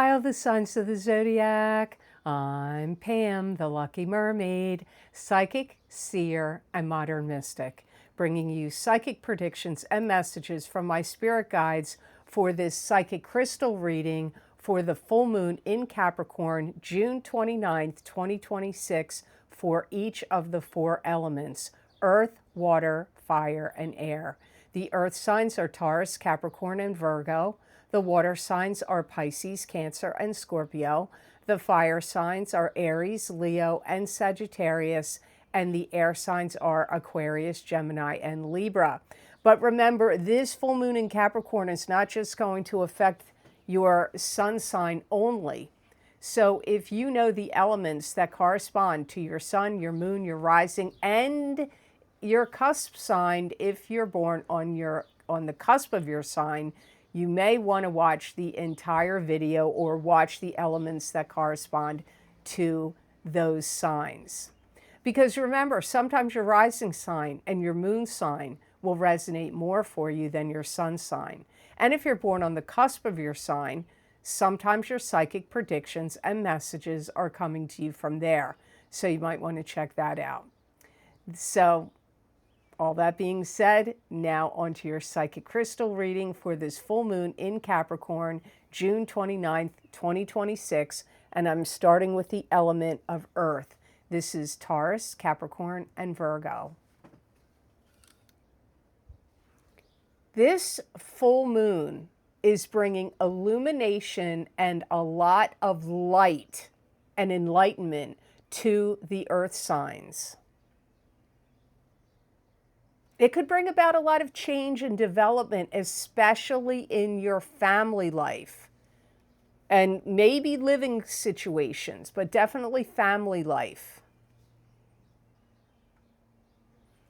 Pile the signs of the zodiac. I'm Pam, the Lucky Mermaid, psychic, seer, and modern mystic, bringing you psychic predictions and messages from my spirit guides for this psychic crystal reading for the full moon in Capricorn, June 29th, 2026, for each of the four elements: earth, water, fire, and air. The earth signs are Taurus, Capricorn, and Virgo. The water signs are Pisces, Cancer, and Scorpio. The fire signs are Aries, Leo, and Sagittarius. And the air signs are Aquarius, Gemini, and Libra. But remember, this full moon in Capricorn is not just going to affect your sun sign only. So if you know the elements that correspond to your sun, your moon, your rising, and your cusp sign, if you're born on the cusp of your sign, you may want to watch the entire video or watch the elements that correspond to those signs. Because remember, sometimes your rising sign and your moon sign will resonate more for you than your sun sign. And if you're born on the cusp of your sign, sometimes your psychic predictions and messages are coming to you from there. So you might want to check that out. So, all that being said, now onto your psychic crystal reading for this full moon in Capricorn, June 29th, 2026. And I'm starting with the element of earth. This is Taurus, Capricorn, and Virgo. This full moon is bringing illumination and a lot of light and enlightenment to the earth signs. It could bring about a lot of change and development, especially in your family life and maybe living situations, but definitely family life.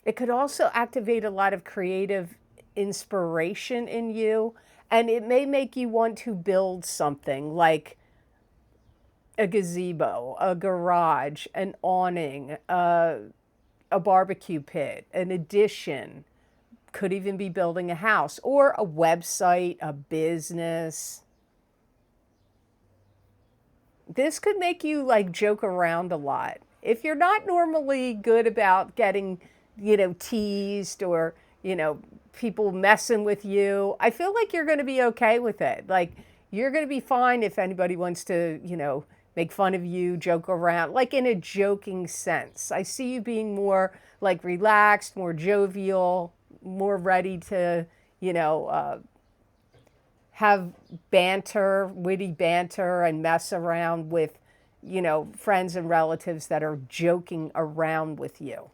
It could also activate a lot of creative inspiration in you, and it may make you want to build something like a gazebo, a garage, an awning, a barbecue pit, an addition, could even be building a house or a website, a business. This could make you like joke around a lot. If you're not normally good about getting, teased or, people messing with you, I feel like you're going to be okay with it. Like, you're going to be fine if anybody wants to, make fun of you, joke around, like in a joking sense. I see you being more like relaxed, more jovial, more ready to, have banter, witty banter, and mess around with, friends and relatives that are joking around with you.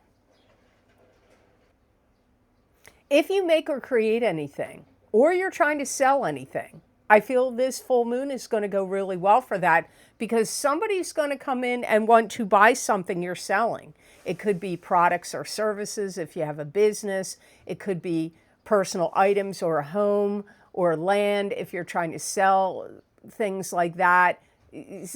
If you make or create anything, or you're trying to sell anything, I feel this full moon is going to go really well for that, because somebody's going to come in and want to buy something you're selling. It could be products or services if you have a business. It could be personal items or a home or land if you're trying to sell things like that.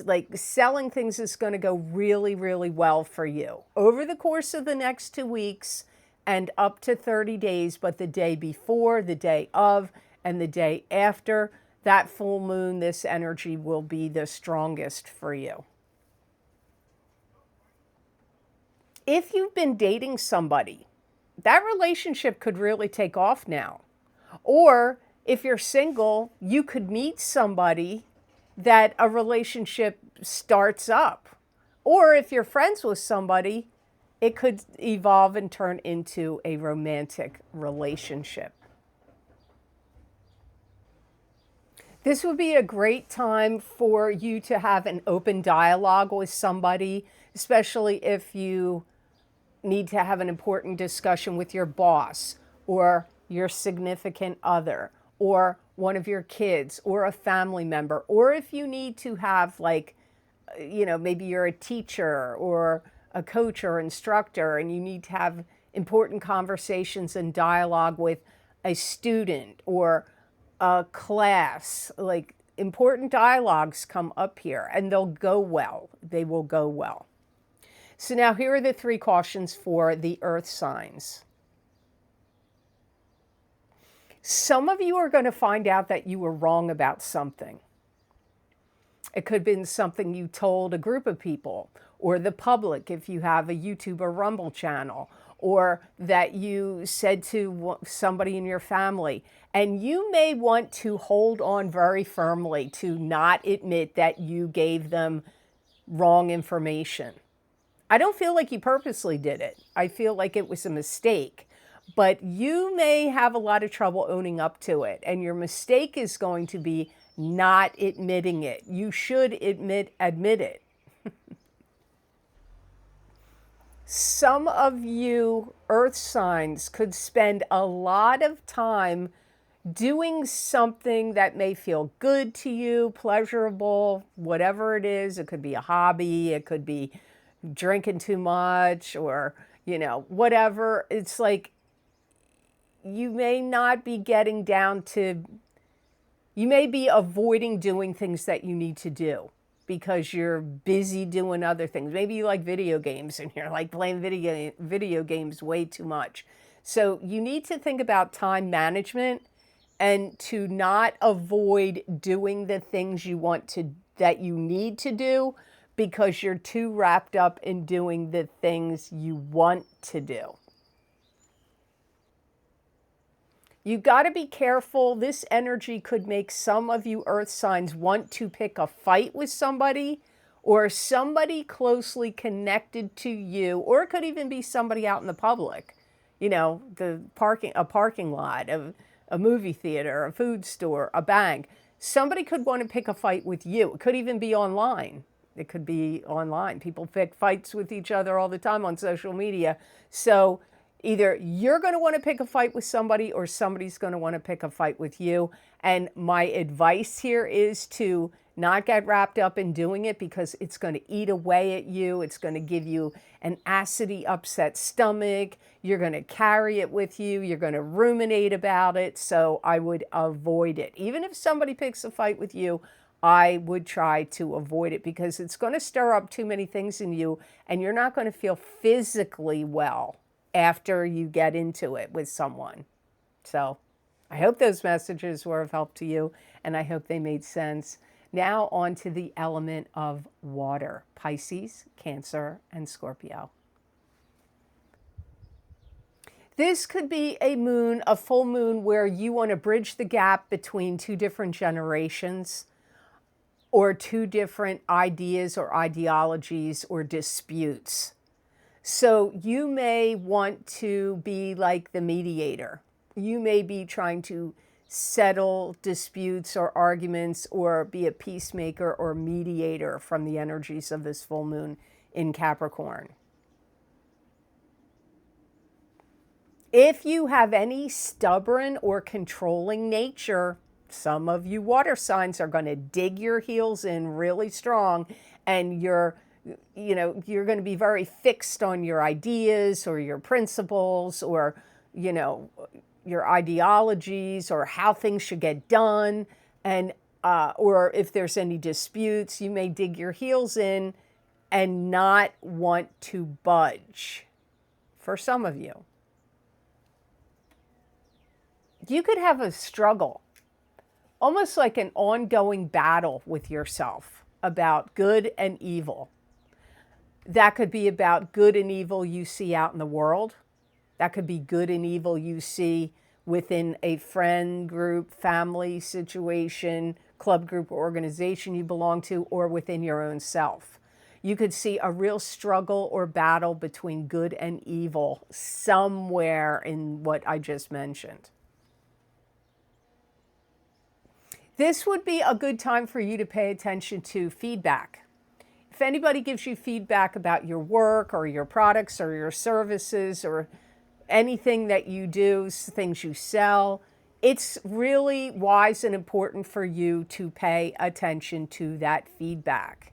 Like, selling things is going to go really, really well for you over the course of the next 2 weeks and up to 30 days, but the day before, the day of, and the day after that full moon, this energy will be the strongest for you. If you've been dating somebody, that relationship could really take off now. Or if you're single, you could meet somebody that a relationship starts up. Or if you're friends with somebody, it could evolve and turn into a romantic relationship. This would be a great time for you to have an open dialogue with somebody, especially if you need to have an important discussion with your boss or your significant other or one of your kids or a family member, or if you need to have, like, maybe you're a teacher or a coach or instructor and you need to have important conversations and dialogue with a student or a class. Like, important dialogues come up here and they'll go well. They will go well. So now here are the 3 cautions for the earth signs. Some of you are going to find out that you were wrong about something. It could have been something you told a group of people or the public if you have a YouTube or Rumble channel, or that you said to somebody in your family. And you may want to hold on very firmly to not admit that you gave them wrong information. I don't feel like you purposely did it. I feel like it was a mistake. But you may have a lot of trouble owning up to it. And your mistake is going to be not admitting it. You should admit it. Some of you earth signs could spend a lot of time doing something that may feel good to you, pleasurable, whatever it is. It could be a hobby, it could be drinking too much, or, whatever. It's like you may not be getting down to, you may be avoiding doing things that you need to do because you're busy doing other things. Maybe you like video games and you're like playing video games way too much. So you need to think about time management and to not avoid doing the things that you need to do because you're too wrapped up in doing the things you want to do. You got to be careful. This energy could make some of you earth signs want to pick a fight with somebody or somebody closely connected to you, or it could even be somebody out in the public, a parking lot, a movie theater, a food store, a bank. Somebody could want to pick a fight with you. It could even be online. It could be online. People pick fights with each other all the time on social media. So either you're going to want to pick a fight with somebody or somebody's going to want to pick a fight with you. And my advice here is to not get wrapped up in doing it because it's going to eat away at you. It's going to give you an acidy, upset stomach. You're going to carry it with you. You're going to ruminate about it. So I would avoid it. Even if somebody picks a fight with you, I would try to avoid it because it's going to stir up too many things in you and you're not going to feel physically well after you get into it with someone. So I hope those messages were of help to you and I hope they made sense. Now on to the element of water, Pisces, Cancer, and Scorpio. This could be a full moon where you want to bridge the gap between two different generations or two different ideas or ideologies or disputes. So you may want to be like the mediator. You may be trying to settle disputes or arguments or be a peacemaker or mediator from the energies of this full moon in Capricorn. If you have any stubborn or controlling nature, some of you water signs are going to dig your heels in really strong and you're going to be very fixed on your ideas or your principles or, your ideologies or how things should get done. And, or if there's any disputes, you may dig your heels in and not want to budge for some of you. You could have a struggle, almost like an ongoing battle with yourself about good and evil. That could be about good and evil you see out in the world. That could be good and evil you see within a friend group, family situation, club group, or organization you belong to, or within your own self. You could see a real struggle or battle between good and evil somewhere in what I just mentioned. This would be a good time for you to pay attention to feedback. If anybody gives you feedback about your work or your products or your services or anything that you do, things you sell, it's really wise and important for you to pay attention to that feedback.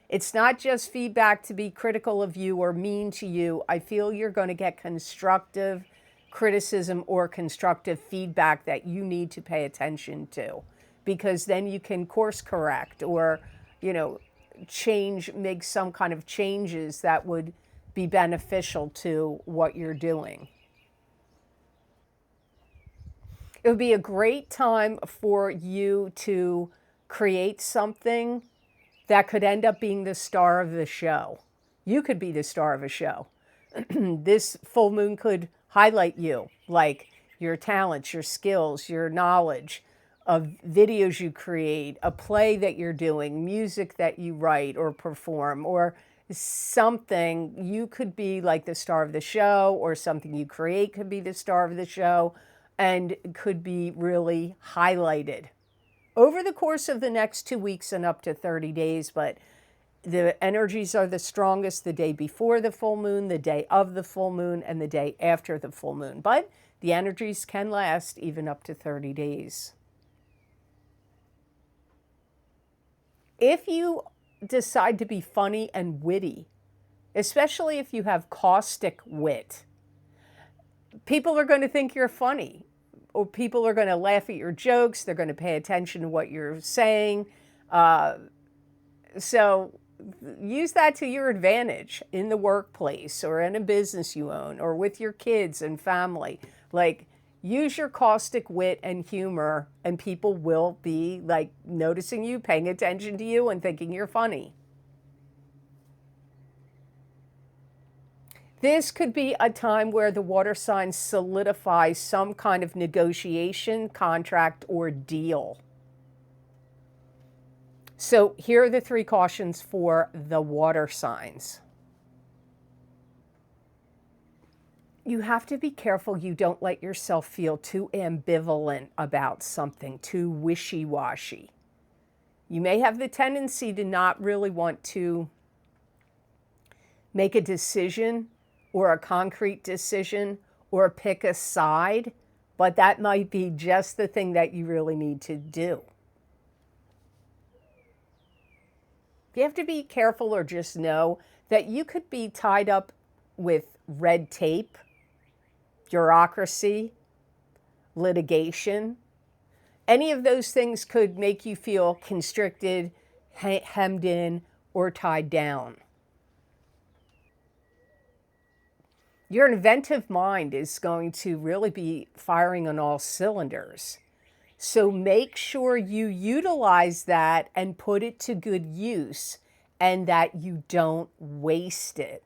It's not just feedback to be critical of you or mean to you. I feel you're going to get constructive criticism or constructive feedback that you need to pay attention to, because then you can course correct or, make some kind of changes that would be beneficial to what you're doing. It would be a great time for you to create something that could end up being the star of the show. You could be the star of a show. This full moon could highlight you, like your talents, your skills, your knowledge of videos you create, a play that you're doing, music that you write or perform, or something. You could be like the star of the show, or something you create could be the star of the show and could be really highlighted over the course of the next 2 weeks and up to 30 days. But the energies are the strongest the day before the full moon, the day of the full moon, and the day after the full moon. But the energies can last even up to 30 days. If you decide to be funny and witty, especially if you have caustic wit, people are going to think you're funny, or people are going to laugh at your jokes. They're going to pay attention to what you're saying. So use that to your advantage in the workplace or in a business you own or with your kids and family. Like, use your caustic wit and humor, and people will be like noticing you, paying attention to you, and thinking you're funny. This could be a time where the water sign solidifies some kind of negotiation, contract, or deal. So here are the 3 cautions for the water signs. You have to be careful you don't let yourself feel too ambivalent about something, too wishy-washy. You may have the tendency to not really want to make a decision or a concrete decision or pick a side, but that might be just the thing that you really need to do. You have to be careful, or just know that you could be tied up with red tape, bureaucracy, litigation. Any of those things could make you feel constricted, hemmed in, or tied down. Your inventive mind is going to really be firing on all cylinders. So make sure you utilize that and put it to good use, and that you don't waste it.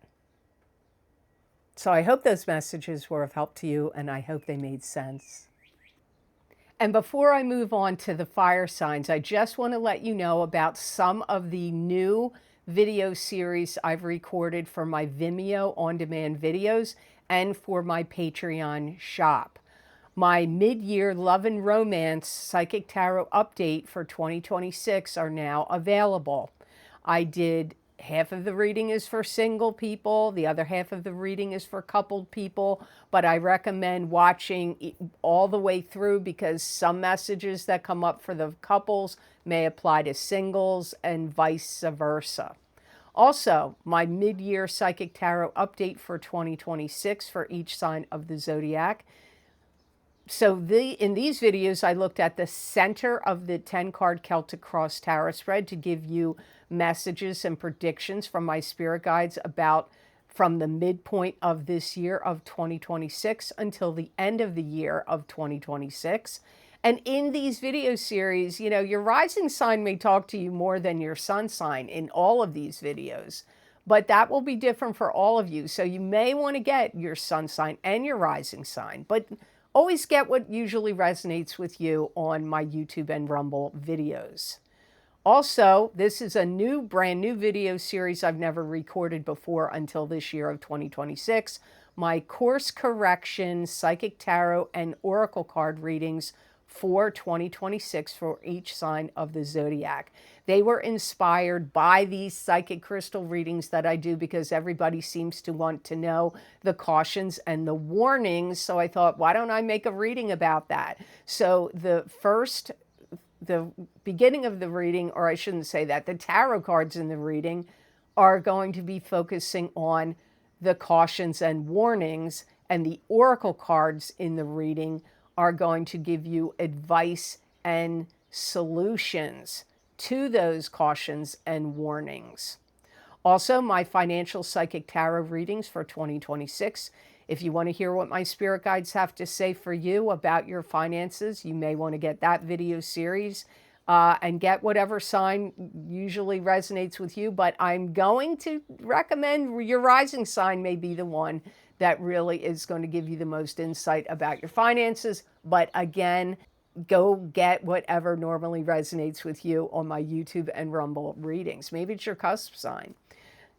So I hope those messages were of help to you, and I hope they made sense. And before I move on to the fire signs, I just want to let you know about some of the new video series I've recorded for my Vimeo on-demand videos and for my Patreon shop. My mid-year love and romance psychic tarot update for 2026 are now available. I did half of the reading is for single people, the other half of the reading is for coupled people, but I recommend watching all the way through, because some messages that come up for the couples may apply to singles and vice versa. Also, my mid-year psychic tarot update for 2026 for each sign of the zodiac. So in these videos, I looked at the center of the 10-card Celtic Cross Tarot spread to give you messages and predictions from my spirit guides about from the midpoint of this year of 2026 until the end of the year of 2026. And in these video series, you know, your rising sign may talk to you more than your sun sign in all of these videos, but that will be different for all of you. So you may want to get your sun sign and your rising sign, but always get what usually resonates with you on my YouTube and Rumble videos. Also, this is a brand new video series I've never recorded before until this year of 2026. My course correction, psychic tarot, and oracle card readings for 2026 for each sign of the zodiac. They were inspired by these psychic crystal readings that I do, because everybody seems to want to know the cautions and the warnings. So I thought, why don't I make a reading about that? So the beginning of the reading, or I shouldn't say that, the tarot cards in the reading are going to be focusing on the cautions and warnings, and the oracle cards in the reading are going to give you advice and solutions to those cautions and warnings. Also, my financial psychic tarot readings for 2026. If you want to hear what my spirit guides have to say for you about your finances, you may want to get that video series. and get whatever sign usually resonates with you. But I'm going to recommend your rising sign may be the one that really is going to give you the most insight about your finances. But again, go get whatever normally resonates with you on my YouTube and Rumble readings. Maybe it's your cusp sign.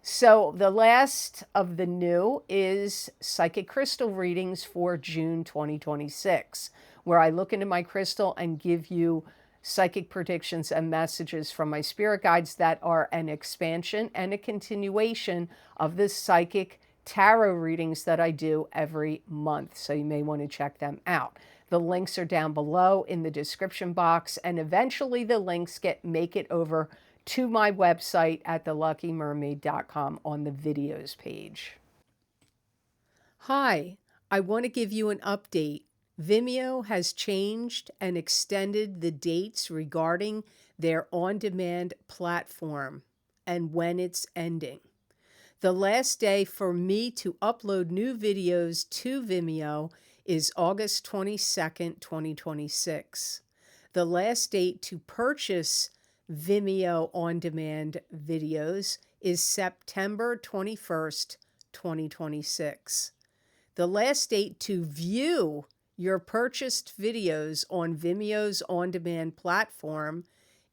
So the last of the new is Psychic Crystal readings for June 2026, where I look into my crystal and give you psychic predictions and messages from my spirit guides that are an expansion and a continuation of the psychic tarot readings that I do every month. So you may want to check them out. The links are down below in the description box, and eventually the links make it over to my website at theluckymermaid.com on the videos page. Hi, I want to give you an update. Vimeo has changed and extended the dates regarding their on-demand platform and when it's ending. The last day for me to upload new videos to Vimeo is August 22nd, 2026. The last date to purchase Vimeo on-demand videos is September 21st, 2026. The last date to view your purchased videos on Vimeo's on-demand platform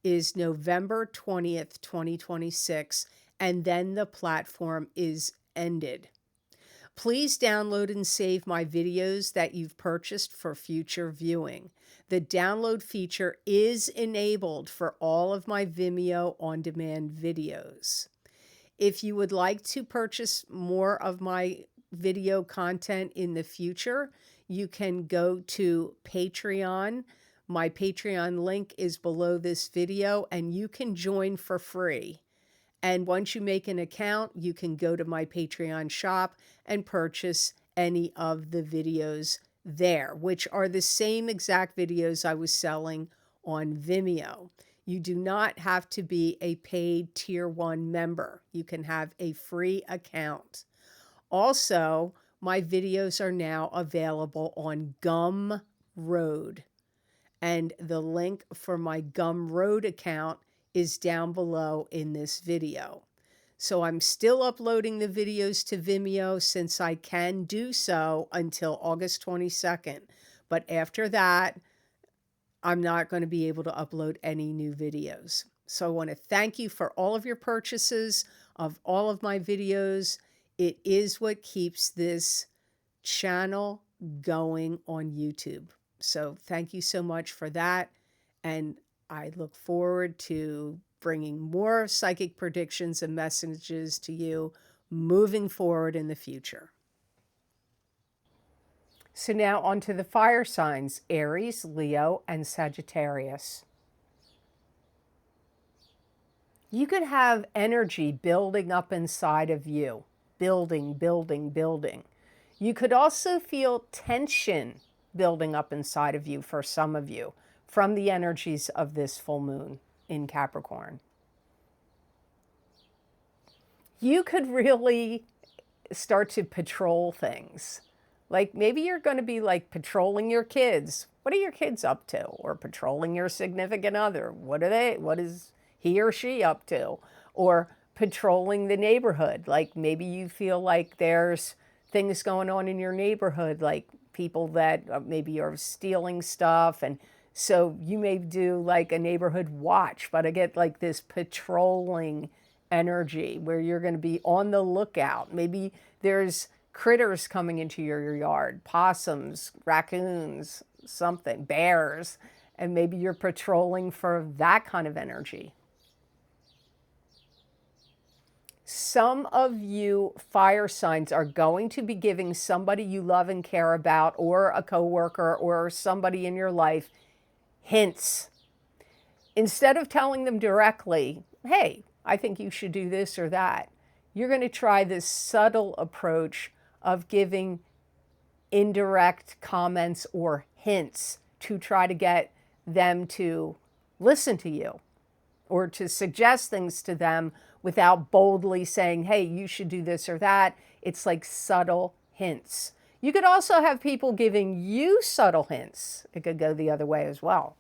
is November 20th, 2026, and then the platform is ended. Please download and save my videos that you've purchased for future viewing. The download feature is enabled for all of my Vimeo on-demand videos. If you would like to purchase more of my video content in the future, you can go to Patreon. My Patreon link is below this video, and you can join for free. And once you make an account, you can go to my Patreon shop and purchase any of the videos there, which are the same exact videos I was selling on Vimeo. You do not have to be a paid Tier 1 member. You can have a free account. Also, my videos are now available on Gumroad. And the link for my Gumroad account is down below in this video. So I'm still uploading the videos to Vimeo since I can do so until August 22nd. But after that, I'm not going to be able to upload any new videos. So I want to thank you for all of your purchases of all of my videos. It is what keeps this channel going on YouTube. So thank you so much for that. And I look forward to bringing more psychic predictions and messages to you moving forward in the future. So now on to the fire signs, Aries, Leo, and Sagittarius. You could have energy building up inside of you, building, building, building. You could also feel tension building up inside of you for some of you from the energies of this full moon in Capricorn. You could really start to patrol things. Like maybe you're going to be like patrolling your kids. What are your kids up to? Or patrolling your significant other. What is he or she up to? Or patrolling the neighborhood. Like maybe you feel like there's things going on in your neighborhood, like people that maybe are stealing stuff, and so you may do like a neighborhood watch, but I get like this patrolling energy where you're going to be on the lookout. Maybe there's critters coming into your yard, possums, raccoons, something, bears, and maybe you're patrolling for that kind of energy. Some of you fire signs are going to be giving somebody you love and care about, or a coworker, or somebody in your life, hints. Instead of telling them directly, hey, I think you should do this or that, you're going to try this subtle approach of giving indirect comments or hints to try to get them to listen to you or to suggest things to them without boldly saying, hey, you should do this or that. It's like subtle hints. You could also have people giving you subtle hints. It could go the other way as well.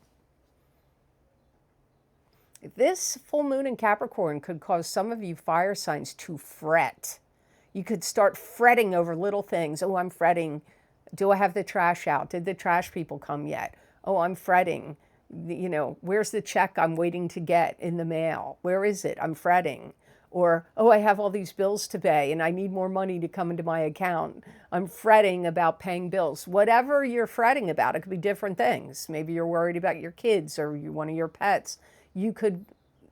This full moon in Capricorn could cause some of you fire signs to fret. You could start fretting over little things. Oh, I'm fretting. Do I have the trash out? Did the trash people come yet? Oh, I'm fretting. You know, where's the check I'm waiting to get in the mail? Where is it? I'm fretting. Or, oh, I have all these bills to pay and I need more money to come into my account. I'm fretting about paying bills. Whatever you're fretting about, it could be different things. Maybe you're worried about your kids or one of your pets.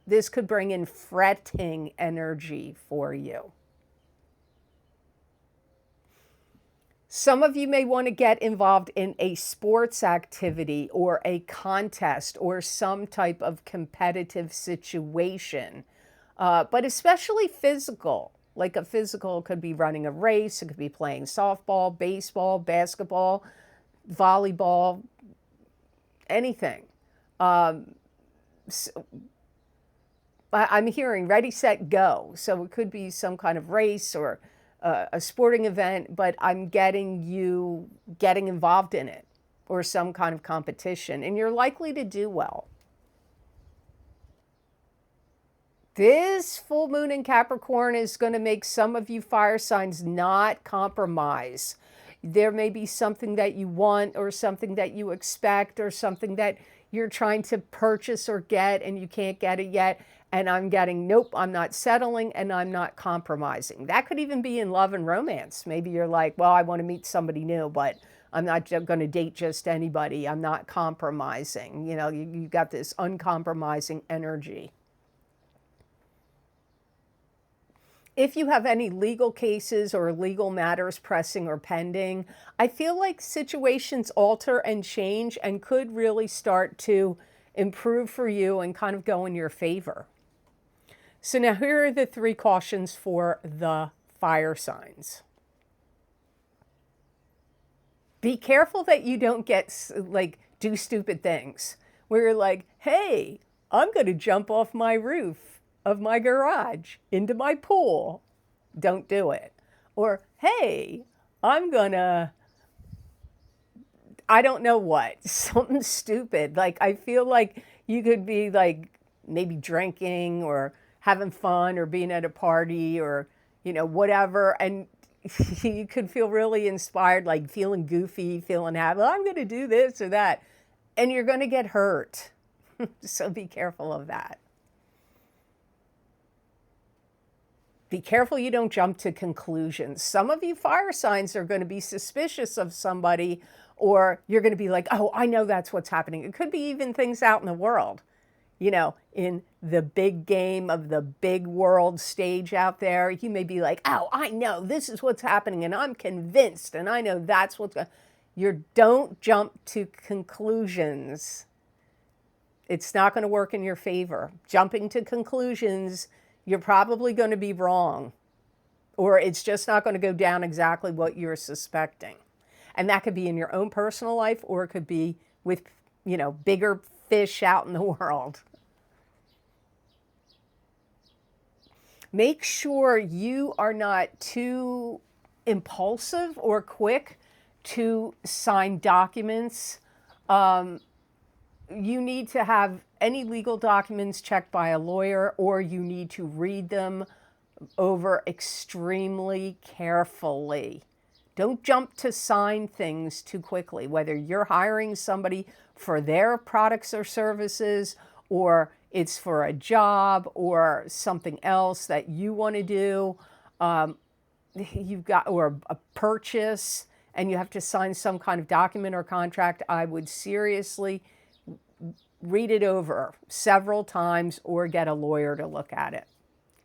This could bring in fretting energy for you. Some of you may want to get involved in a sports activity or a contest or some type of competitive situation, but especially physical. Like a physical could be running a race, it could be playing softball, baseball, basketball, volleyball, anything. I'm hearing ready, set, go. So it could be some kind of race or a sporting event, but I'm getting you getting involved in it or some kind of competition, and you're likely to do well. This full moon in Capricorn is going to make some of you fire signs not compromise. There may be something that you want or something that you expect or something that you're trying to purchase or get and you can't get it yet. And I'm getting, nope, I'm not settling and I'm not compromising. That could even be in love and romance. Maybe you're like, well, I want to meet somebody new, but I'm not going to date just anybody. I'm not compromising. You know, you got this uncompromising energy. If you have any legal cases or legal matters pressing or pending, I feel like situations alter and change and could really start to improve for you and kind of go in your favor. So now here are the 3 cautions for the fire signs. Be careful that you don't get do stupid things where you're like, hey, I'm going to jump off my roof of my garage into my pool. Don't do it. Or, hey, I'm gonna, I don't know what, something stupid. Like, I feel like you could be like maybe drinking or having fun or being at a party or, you know, whatever. And you could feel really inspired, like feeling goofy, feeling happy. I'm going to do this or that. And you're going to get hurt. So be careful of that. Be careful you don't jump to conclusions. Some of you fire signs are going to be suspicious of somebody, or you're going to be like, oh, I know that's what's happening. It could be even things out in the world, you know, in the big game of the big world stage out there. You may be like, oh, I know this is what's happening and I'm convinced and I know that's what's going on. Don't jump to conclusions. It's not going to work in your favor. Jumping to conclusions, you're probably going to be wrong, or it's just not going to go down exactly what you're suspecting. And that could be in your own personal life, or it could be with, you know, bigger fish out in the world. Make sure you are not too impulsive or quick to sign documents. You need to have any legal documents checked by a lawyer, or you need to read them over extremely carefully. Don't jump to sign things too quickly, whether you're hiring somebody for their products or services, or it's for a job or something else that you want to do. You've got, or a purchase, and you have to sign some kind of document or contract. I would seriously read it over several times or get a lawyer to look at it.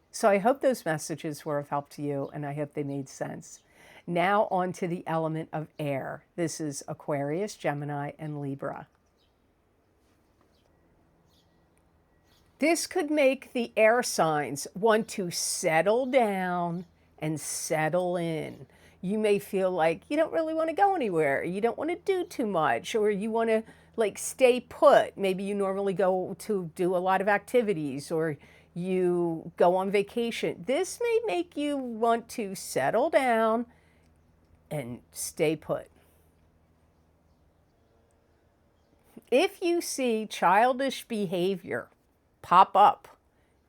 So I hope those messages were of help to you, and I hope they made sense. Now on to the element of air. This is Aquarius, Gemini, and Libra. This could make the air signs want to settle down and settle in. You may feel like you don't really want to go anywhere. You don't want to do too much, or you want to like stay put. Maybe you normally go to do a lot of activities, or you go on vacation. This may make you want to settle down and stay put. If you see childish behavior pop up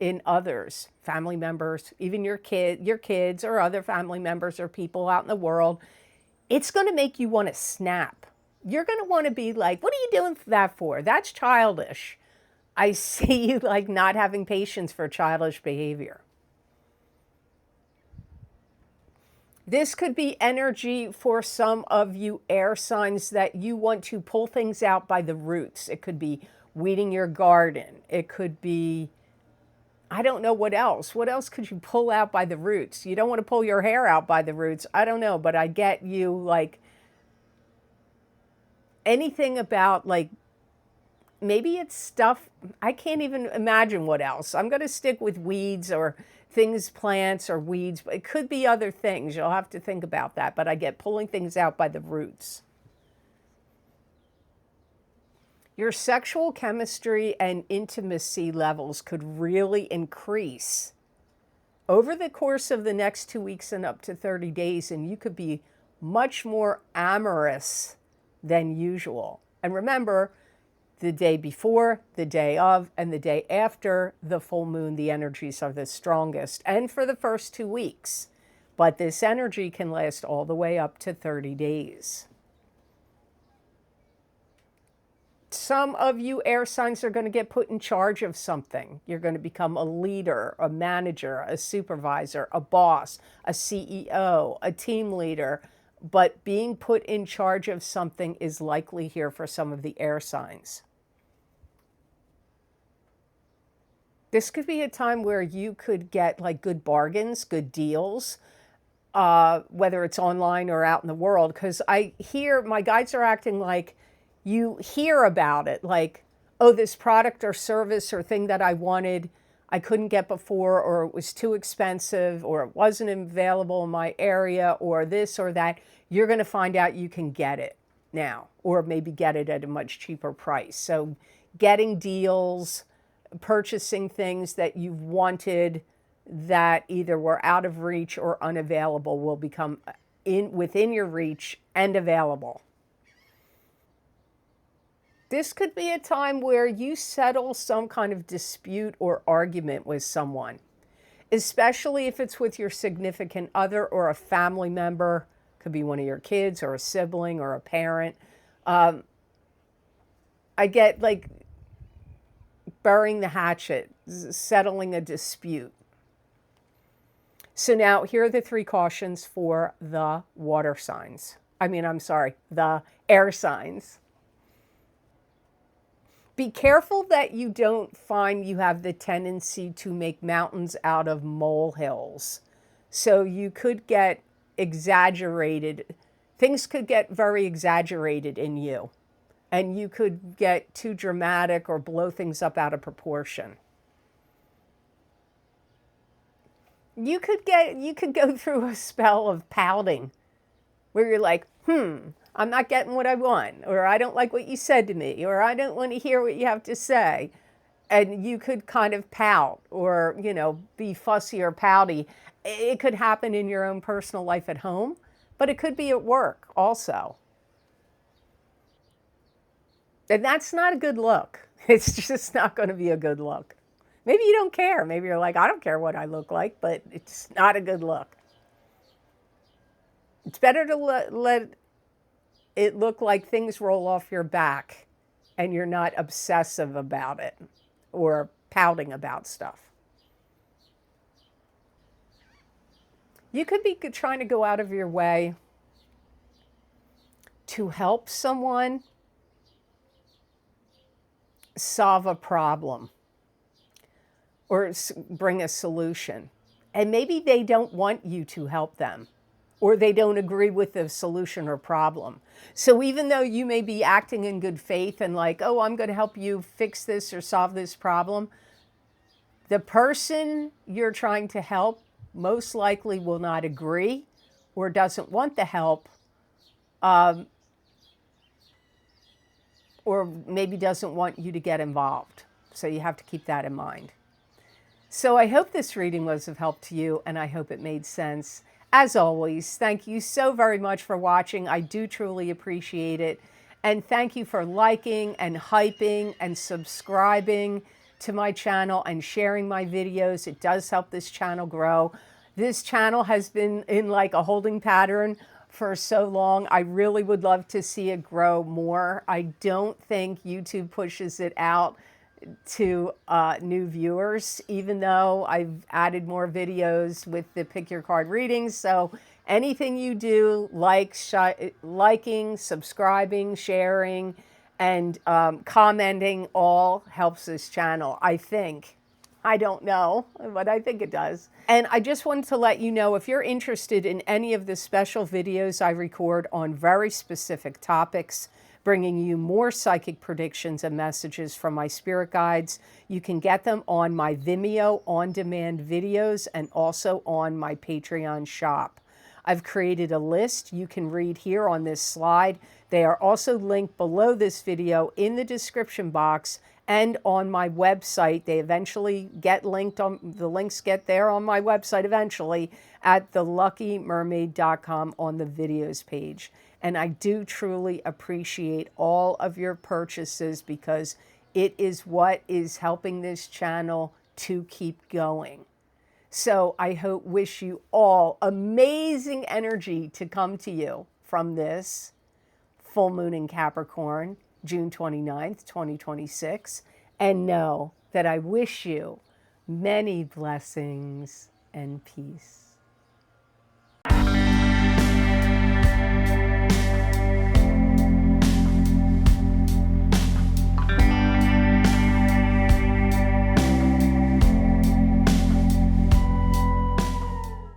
in others, family members, even your kids or other family members or people out in the world, it's going to make you want to snap. You're going to want to be like, what are you doing that for? That's childish. I see you like not having patience for childish behavior. This could be energy for some of you air signs that you want to pull things out by the roots. It could be weeding your garden. It could be, I don't know what else. What else could you pull out by the roots? You don't want to pull your hair out by the roots. I don't know, but I get you like anything about like, maybe it's stuff, I can't even imagine what else. I'm going to stick with weeds or things, plants or weeds, but it could be other things. You'll have to think about that, but I get pulling things out by the roots. Your sexual chemistry and intimacy levels could really increase over the course of the next 2 weeks and up to 30 days, and you could be much more amorous than usual. And remember, the day before, the day of, and the day after the full moon, the energies are the strongest, and for the first 2 weeks. But this energy can last all the way up to 30 days. Some of you air signs are going to get put in charge of something. You're going to become a leader, a manager, a supervisor, a boss, a CEO, a team leader. But being put in charge of something is likely here for some of the air signs. This could be a time where you could get like good bargains, good deals, whether it's online or out in the world. Because I hear my guides are acting like you hear about it, like, oh, this product or service or thing that I wanted, I couldn't get before, or it was too expensive, or it wasn't available in my area, or this or that. You're going to find out you can get it now, or maybe get it at a much cheaper price. So getting deals, purchasing things that you've wanted that either were out of reach or unavailable will become within your reach and available. This could be a time where you settle some kind of dispute or argument with someone, especially if it's with your significant other or a family member. Could be one of your kids or a sibling or a parent. I get like burying the hatchet, settling a dispute. So now here are the 3 cautions for the water signs. The air signs. Be careful that you don't find you have the tendency to make mountains out of molehills. So you could get exaggerated. Things could get very exaggerated in you. And you could get too dramatic or blow things up out of proportion. You could go through a spell of pouting where you're like, I'm not getting what I want, or I don't like what you said to me, or I don't want to hear what you have to say. And you could kind of pout or, be fussy or pouty. It could happen in your own personal life at home, but it could be at work also. And that's not a good look. It's just not going to be a good look. Maybe you don't care. Maybe you're like, I don't care what I look like, but it's not a good look. It's better to let it look like things roll off your back and you're not obsessive about it or pouting about stuff. You could be trying to go out of your way to help someone solve a problem or bring a solution. And maybe they don't want you to help them, or they don't agree with the solution or problem. So even though you may be acting in good faith and like, oh, I'm going to help you fix this or solve this problem, the person you're trying to help most likely will not agree or doesn't want the help, or maybe doesn't want you to get involved. So you have to keep that in mind. So I hope this reading was of help to you, and I hope it made sense. As always, thank you so very much for watching. I do truly appreciate it. And thank you for liking and hyping and subscribing to my channel and sharing my videos. It does help this channel grow. This channel has been in like a holding pattern for so long. I really would love to see it grow more. I don't think YouTube pushes it out to new viewers, even though I've added more videos with the pick your card readings. So anything you do, liking, subscribing, sharing, and commenting all helps this channel, I think. I don't know, but I think it does. And I just wanted to let you know, if you're interested in any of the special videos I record on very specific topics, bringing you more psychic predictions and messages from my spirit guides, you can get them on my Vimeo on-demand videos and also on my Patreon shop. I've created a list you can read here on this slide. They are also linked below this video in the description box and on my website. They eventually get linked on, the links get there on my website eventually at theluckymermaid.com on the videos page. And I do truly appreciate all of your purchases because it is what is helping this channel to keep going. So I wish you all amazing energy to come to you from this full moon in Capricorn, June 29th, 2026. And know that I wish you many blessings and peace.